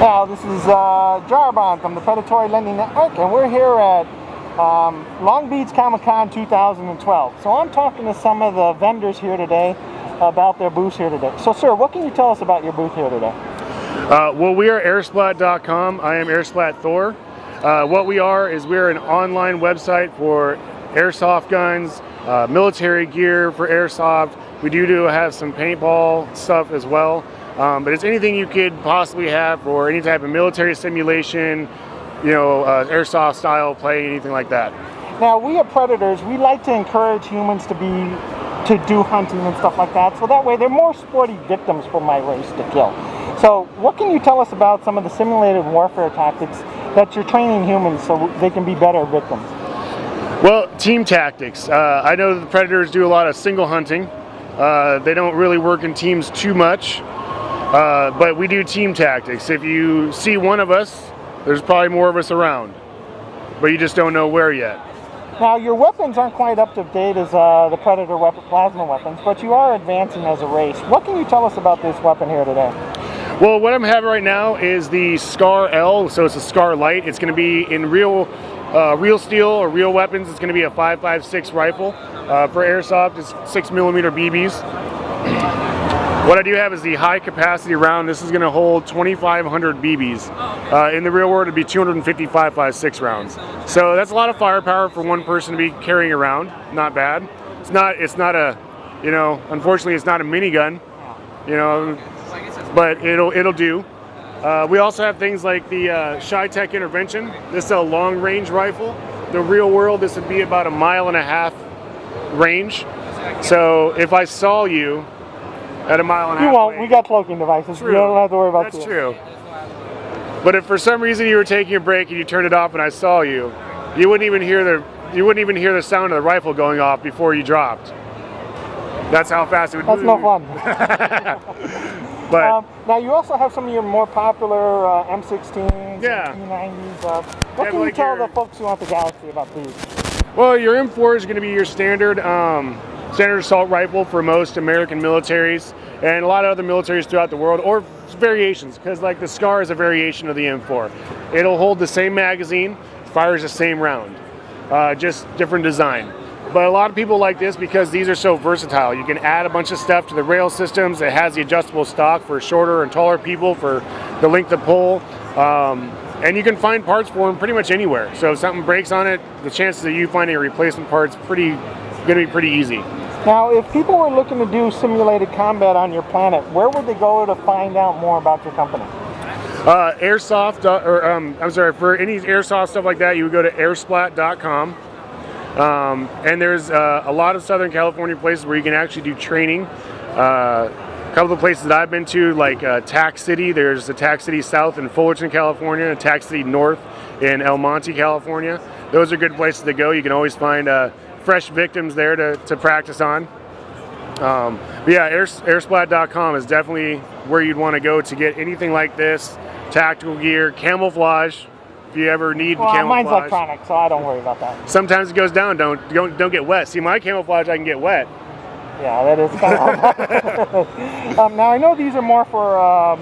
Now, this is Jarbon from the Predatory Lending Network, and we're here at Long Beach Comic-Con 2012. So I'm talking to some of the vendors here today about their booths here today. So, sir, what can you tell us about your booth here today? Well, we are airsplat.com. I am Airsplat Thor. What we are is we're an online website for airsoft guns, military gear for airsoft. We do have some paintball stuff as well. But it's anything you could possibly have for any type of military simulation, you know, airsoft style play, anything like that. Now, we are predators. We like to encourage humans to do hunting and stuff like that. So that way they're more sporty victims for my race to kill. So what can you tell us about some of the simulated warfare tactics that you're training humans so they can be better victims? Well, team tactics. I know that the predators do a lot of single hunting. They don't really work in teams too much. But we do team tactics. If you see one of us, there's probably more of us around, but you just don't know where yet. Now, your weapons aren't quite up to date as the Predator plasma weapons, but you are advancing as a race. What can you tell us about this weapon here today? Well, what I'm having right now is the Scar L, so it's a Scar Light. It's going to be in real steel or real weapons. It's going to be a 5.56 rifle. For airsoft, it's 6mm BBs. What I do have is the high capacity round. This is going to hold 2,500 BBs. In the real world, it'd be 250 5.56 rounds. So that's a lot of firepower for one person to be carrying around. Not bad. It's not a, you know, unfortunately, it's not a minigun, you know, but it'll do. We also have things like the Shy-Tech Intervention. This is a long range rifle. The real world, this would be about 1.5 miles range. So if I saw you at 1.5 miles. You won't. We got cloaking devices. True. You don't have to worry about that. That's true. But if for some reason you were taking a break and you turned it off and I saw you, you wouldn't even hear the sound of the rifle going off before you dropped. That's how fast it would move. That's no fun. But now you also have some of your more popular M16s, yeah, and P90s. What can you tell the folks who want the Galaxy about these? Well, your M4 is going to be your standard assault rifle for most American militaries and a lot of other militaries throughout the world, or variations, because like the Scar is a variation of the M4. It'll hold the same magazine, fires the same round, just different design. But a lot of people like this because these are so versatile. You can add a bunch of stuff to the rail systems. It has the adjustable stock for shorter and taller people for the length of pull. And you can find parts for them pretty much anywhere. So if something breaks on it, the chances of you finding a replacement part's going to be pretty easy. Now, if people were looking to do simulated combat on your planet, where would they go to find out more about your company? Airsoft, for any airsoft stuff like that, you would go to airsplat.com. And there's a lot of Southern California places where you can actually do training. A couple of places that I've been to, like Tac City. There's the Tac City South in Fullerton, California, and Tac City North in El Monte, California. Those are good places to go. You can always find fresh victims there to practice on. But yeah, airsplat.com is definitely where you'd want to go to get anything like this, tactical gear, camouflage. If you ever need camouflage. Mine's electronic, so I don't worry about that. Sometimes it goes down. Don't get wet. See, my camouflage, I can get wet. Yeah, that is kind of. Now I know these are more for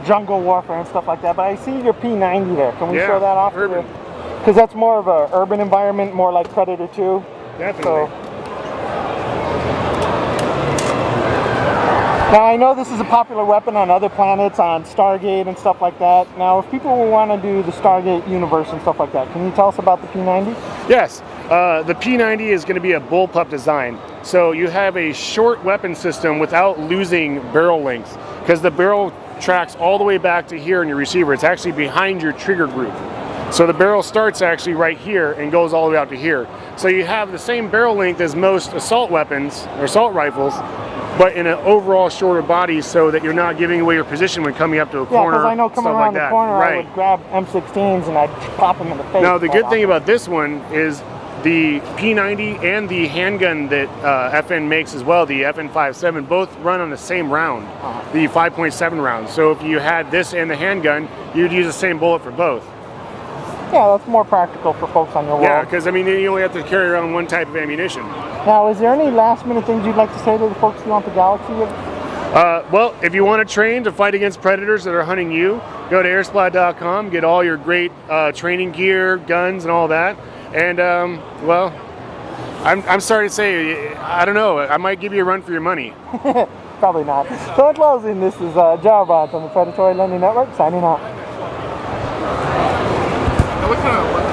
jungle warfare and stuff like that, but I see your P90 there. Can we show that off? Because that's more of an urban environment, more like Predator 2. Definitely. So, now I know this is a popular weapon on other planets, on Stargate and stuff like that. Now if people want to do the Stargate universe and stuff like that, can you tell us about the P90? Yes, the P90 is going to be a bullpup design. So you have a short weapon system without losing barrel length, because the barrel tracks all the way back to here in your receiver. It's actually behind your trigger group. So the barrel starts actually right here and goes all the way out to here. So you have the same barrel length as most assault weapons or assault rifles, but in an overall shorter body, so that you're not giving away your position when coming up to a corner. Yeah, because I know coming around the corner, I would grab M16s and I'd pop them in the face. Now the good thing about this one is the P90 and the handgun that FN makes as well, the FN57, both run on the same round, the 5.7 round. So if you had this and the handgun, you'd use the same bullet for both. Yeah, that's more practical for folks on your world. Yeah, because I mean, you only have to carry around one type of ammunition. Now, is there any last minute things you'd like to say to the folks who want the Galaxy? Well, if you want to train to fight against predators that are hunting you, go to airsupply.com, get all your great training gear, guns, and all that. And, well, I'm sorry to say, I don't know, I might give you a run for your money. Probably not. So in closing, this is Jarabot on the Predatory Lending Network, signing off. What kind of